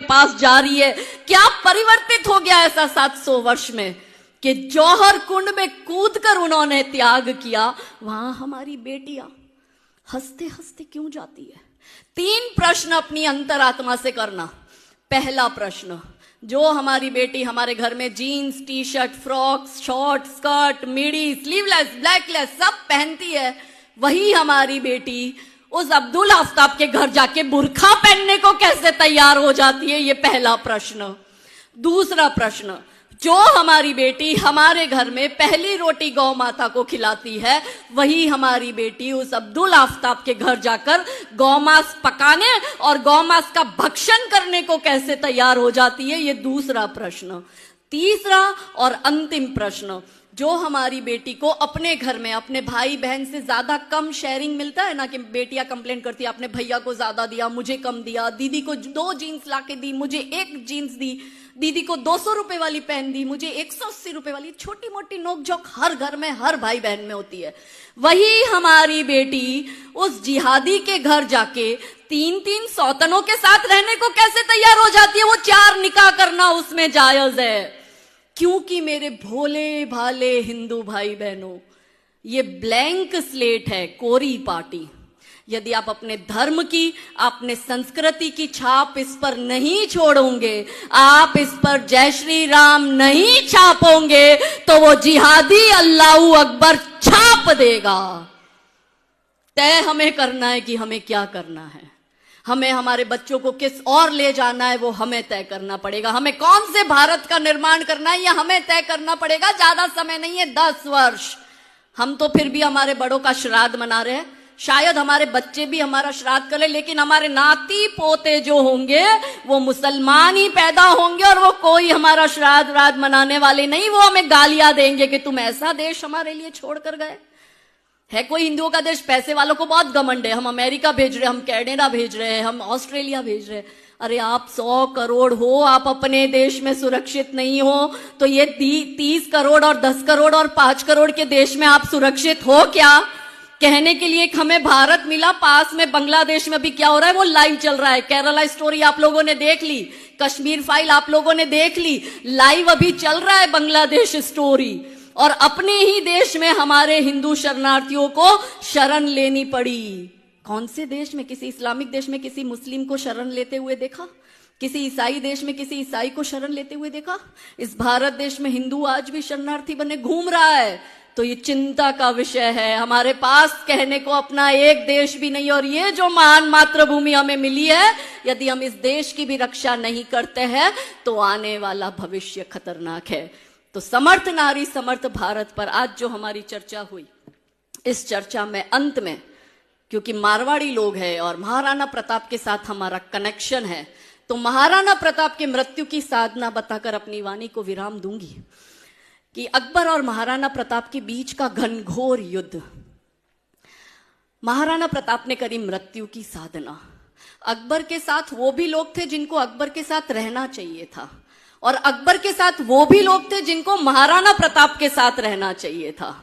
पास जा रही है। क्या परिवर्तित हो गया ऐसा 700 वर्ष में कि जौहर कुंड में कूदकर उन्होंने त्याग किया। वहां हमारी बेटियां हंसते हंसते क्यों जाती है? 3 प्रश्न अपनी अंतरात्मा से करना। पहला प्रश्न, जो हमारी बेटी हमारे घर में jeans, T shirt, frocks, short, skirt, midi, sleeveless, backless सब पहनती है, वही हमारी बेटी उस अब्दुल आफ्ताब के घर जाके बुर्खा पहनने को कैसे तैयार हो जाती है? ये पहला प्रश्न। दूसरा प्रश्न, जो हमारी बेटी हमारे घर में पहली रोटी गौ माता को खिलाती है, वही हमारी बेटी उस अब्दुल आफ्ताब के घर जाकर गौमांस पकाने और गौमांस का भक्षण करने को कैसे तैयार हो जाती है? ये दूसरा प्रश्न। तीसरा और अंतिम प्रश्न, जो हमारी बेटी को अपने घर में अपने भाई बहन से ज्यादा कम शेयरिंग मिलता है ना, कि बेटियां कंप्लेंट करती है आपने भैया को ज्यादा दिया, मुझे कम दिया, दीदी को 2 जीन्स लाके दी, मुझे 1 जीन्स दी, दीदी को 200 रुपए वाली पहन दी, मुझे 180 रुपए वाली। छोटी मोटी नोकझोंक हर घर में हर भाई बहन में होती है। वही हमारी बेटी उस जिहादी के घर जाके 3-3 सौतनों के साथ रहने को कैसे तैयार हो जाती है? वो 4 निकाह करना उसमें जायज है। क्योंकि मेरे भोले भाले हिंदू भाई बहनों, ये ब्लैंक स्लेट है, कोरी पार्टी। यदि आप अपने धर्म की, अपने संस्कृति की छाप इस पर नहीं छोड़ोगे, आप इस पर जय श्री राम नहीं छापोगे, तो वो जिहादी अल्लाहू अकबर छाप देगा। तय हमें करना है कि हमें क्या करना है। हमें हमारे बच्चों को किस और ले जाना है वो हमें तय करना पड़ेगा। हमें कौन से भारत का निर्माण करना है, यह हमें तय करना पड़ेगा। ज्यादा समय नहीं है, 10 वर्ष। हम तो फिर भी हमारे बड़ों का श्राद्ध मना रहे हैं, शायद हमारे बच्चे भी हमारा श्राद्ध करें, लेकिन हमारे नाती पोते जो होंगे वो मुसलमान ही पैदा होंगे और वो कोई हमारा श्राद्ध राद मनाने वाले नहीं। वो हमें गालियां देंगे कि तुम ऐसा देश हमारे लिए छोड़ कर गए। है कोई हिंदुओं का देश? पैसे वालों को बहुत घमंड है, हम अमेरिका भेज रहे हैं, हम कनाडा भेज रहे हैं, हम ऑस्ट्रेलिया भेज रहे हैं। अरे आप 100 करोड़ हो, आप अपने देश में सुरक्षित नहीं हो, तो ये 30 करोड़ और 10 करोड़ और 5 करोड़ के देश में आप सुरक्षित हो क्या? कहने के लिए हमें भारत मिला, पास में बांग्लादेश में भी क्या हो रहा है वो लाइव चल रहा है। केरला स्टोरी आप लोगों ने देख ली, कश्मीर फाइल आप लोगों ने देख ली, लाइव अभी चल रहा है बांग्लादेश स्टोरी। और अपने ही देश में हमारे हिंदू शरणार्थियों को शरण लेनी पड़ी। कौन से देश में? किसी इस्लामिक देश में किसी मुस्लिम को शरण लेते हुए देखा? किसी ईसाई देश में किसी ईसाई को शरण लेते हुए देखा? इस भारत देश में हिंदू आज भी शरणार्थी बने घूम रहा है। तो ये चिंता का विषय है। हमारे पास कहने को अपना एक देश भी नहीं, और ये जो महान मातृभूमि हमें मिली है, यदि हम इस देश की भी रक्षा नहीं करते हैं तो आने वाला भविष्य खतरनाक है। तो समर्थ नारी समर्थ भारत पर आज जो हमारी चर्चा हुई, इस चर्चा में अंत में, क्योंकि मारवाड़ी लोग हैं और महाराणा प्रताप के साथ हमारा कनेक्शन है, तो महाराणा प्रताप की मृत्यु की साधना बताकर अपनी वाणी को विराम दूंगी कि अकबर और महाराणा प्रताप के बीच का घनघोर युद्ध, महाराणा प्रताप ने करी मृत्यु की साधना। अकबर के साथ वो भी लोग थे जिनको अकबर के साथ रहना चाहिए था, और अकबर के साथ वो भी लोग थे जिनको महाराणा प्रताप के साथ रहना चाहिए था।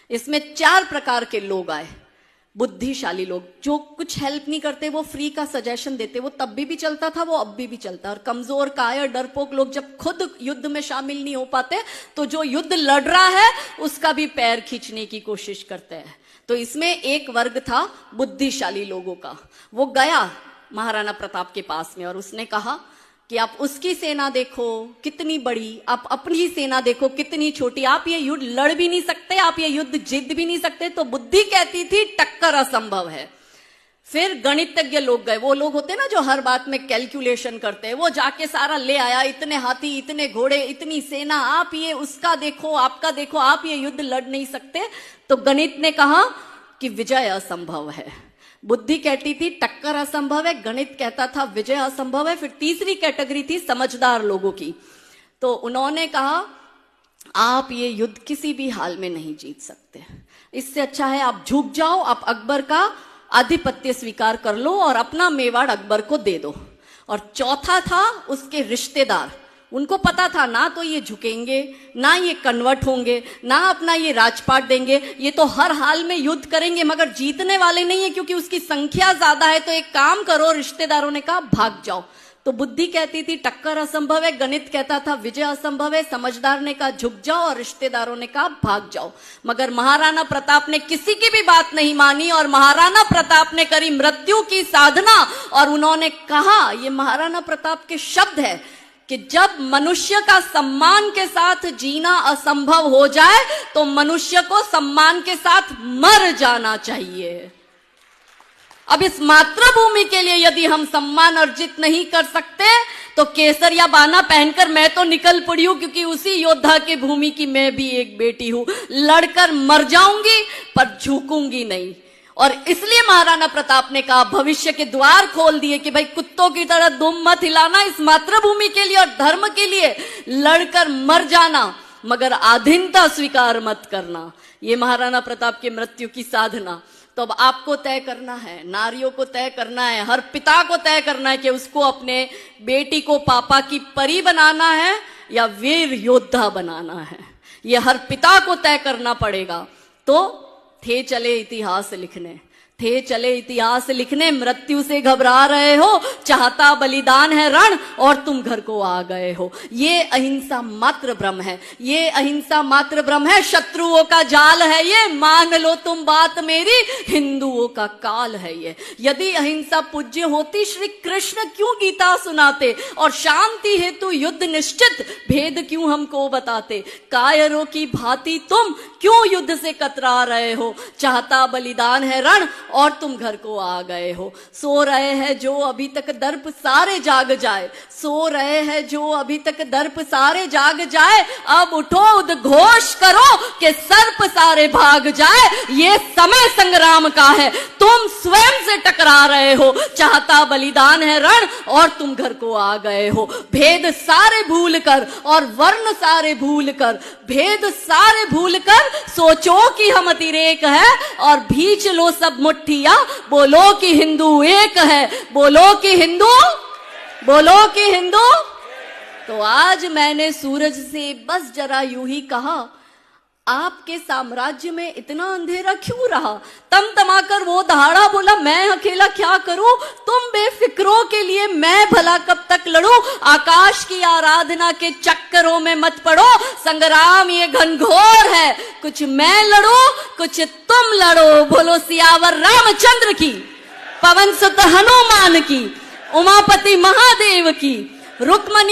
इसमें 4 प्रकार के लोग आए। बुद्धिशाली लोग, जो कुछ हेल्प नहीं करते, वो फ्री का सजेशन देते, वो तब भी चलता था, वो अब भी चलता है। और कमजोर कायर डरपोक लोग जब खुद युद्ध में शामिल नहीं हो पाते, तो जो युद्ध लड़ रहा है उसका भी पैर खींचने की कोशिश करते हैं। तो इसमें एक वर्ग था बुद्धिशाली लोगों का। वो गया महाराणा प्रताप के पास में और उसने कहा कि आप उसकी सेना देखो कितनी बड़ी, आप अपनी सेना देखो कितनी छोटी, आप ये युद्ध लड़ भी नहीं सकते, आप ये युद्ध जीत भी नहीं सकते। तो बुद्धि कहती थी टक्कर असंभव है। फिर गणितज्ञ लोग गए, वो लोग होते ना जो हर बात में कैलकुलेशन करते हैं, वो जाके सारा ले आया, इतने हाथी, इतने घोड़े, इतनी सेना, आप ये उसका देखो, आपका देखो, आप ये युद्ध लड़ नहीं सकते। तो गणित ने कहा कि विजय असंभव है। बुद्धि कहती थी टक्कर असंभव है, गणित कहता था विजय असंभव है। फिर तीसरी कैटेगरी थी समझदार लोगों की, तो उन्होंने कहा आप ये युद्ध किसी भी हाल में नहीं जीत सकते, इससे अच्छा है आप झुक जाओ, आप अकबर का आधिपत्य स्वीकार कर लो और अपना मेवाड़ अकबर को दे दो। और चौथा था उसके रिश्तेदार, उनको पता था ना तो ये झुकेंगे, ना ये कन्वर्ट होंगे, ना अपना ये राजपाट देंगे, ये तो हर हाल में युद्ध करेंगे मगर जीतने वाले नहीं है क्योंकि उसकी संख्या ज्यादा है। तो एक काम करो, रिश्तेदारों ने कहा भाग जाओ। तो बुद्धि कहती थी टक्कर असंभव है, गणित कहता था विजय असंभव है, समझदार ने कहा झुक जाओ और रिश्तेदारों ने कहा भाग जाओ। मगर महाराणा प्रताप ने किसी की भी बात नहीं मानी और महाराणा प्रताप ने करी मृत्यु की साधना। और उन्होंने कहा, ये महाराणा प्रताप के शब्द है कि जब मनुष्य का सम्मान के साथ जीना असंभव हो जाए तो मनुष्य को सम्मान के साथ मर जाना चाहिए। अब इस मातृभूमि के लिए यदि हम सम्मान अर्जित नहीं कर सकते तो केसरिया बाना पहनकर मैं तो निकल पड़ी हूं, क्योंकि उसी योद्धा की भूमि की मैं भी एक बेटी हूं। लड़कर मर जाऊंगी पर झुकूंगी नहीं। और इसलिए महाराणा प्रताप ने कहा, भविष्य के द्वार खोल दिए कि भाई कुत्तों की तरह दुम मत हिलाना, इस मातृभूमि के लिए और धर्म के लिए लड़कर मर जाना, मगर आधीनता स्वीकार मत करना। ये महाराणा प्रताप की मृत्यु की साधना। तो अब आपको तय करना है, नारियों को तय करना है, हर पिता को तय करना है कि उसको अपने बेटी को पापा की परी बनाना है या वीर योद्धा बनाना है। ये हर पिता को तय करना पड़ेगा। तो थे चले इतिहास लिखने, थे चले इतिहास लिखने, मृत्यु से घबरा रहे हो, चाहता बलिदान है रण और तुम घर को आ गए हो। ये अहिंसा मात्र ब्रह्म है, ये अहिंसा मात्र ब्रह्म है। शत्रुओं का जाल है ये, मान लो तुम बात मेरी, हिंदुओं का काल है ये। यदि अहिंसा पूज्य होती श्री कृष्ण क्यों गीता सुनाते और शांति हेतु युद्ध निश्चित भेद क्यों हमको बताते। कायरों की भांति तुम क्यों युद्ध से कतरा रहे हो, चाहता बलिदान है रण और तुम घर को आ गए हो। सो रहे हैं जो अभी तक दर्प सारे जाग जाए, सो रहे हैं जो अभी तक दर्प सारे जाग जाए, अब उठो उद्घोष करो कि सर्प सारे भाग जाए। ये समय संग्राम का है, तुम स्वयं से टकरा रहे हो, चाहता बलिदान है रण और तुम घर को आ गए हो। भेद सारे भूल कर और वर्ण सारे भूल कर, भेद सारे भूल कर सोचो कि हम अतिरेक है और भींच लो सब मुट्ठिया, बोलो कि हिंदू एक है, बोलो कि हिंदू, बोलो कि हिंदू। तो आज मैंने सूरज से बस जरा यूं ही कहा, आपके साम्राज्य में इतना अंधेरा क्यों रहा। तमतमाकर वो दहाड़ा बोला, मैं अकेला क्या करूं, तुम बेफिक्रों के लिए मैं भला कब तक लड़ूं। आकाश की आराधना के चक्करों में मत पड़ो, संग्राम ये घनघोर है, कुछ मैं लड़ूं कुछ तुम लड़ो। बोलो सियावर रामचंद्र की, पवन सुत हनुमान की, उमापति महादेव की, रुक्मणी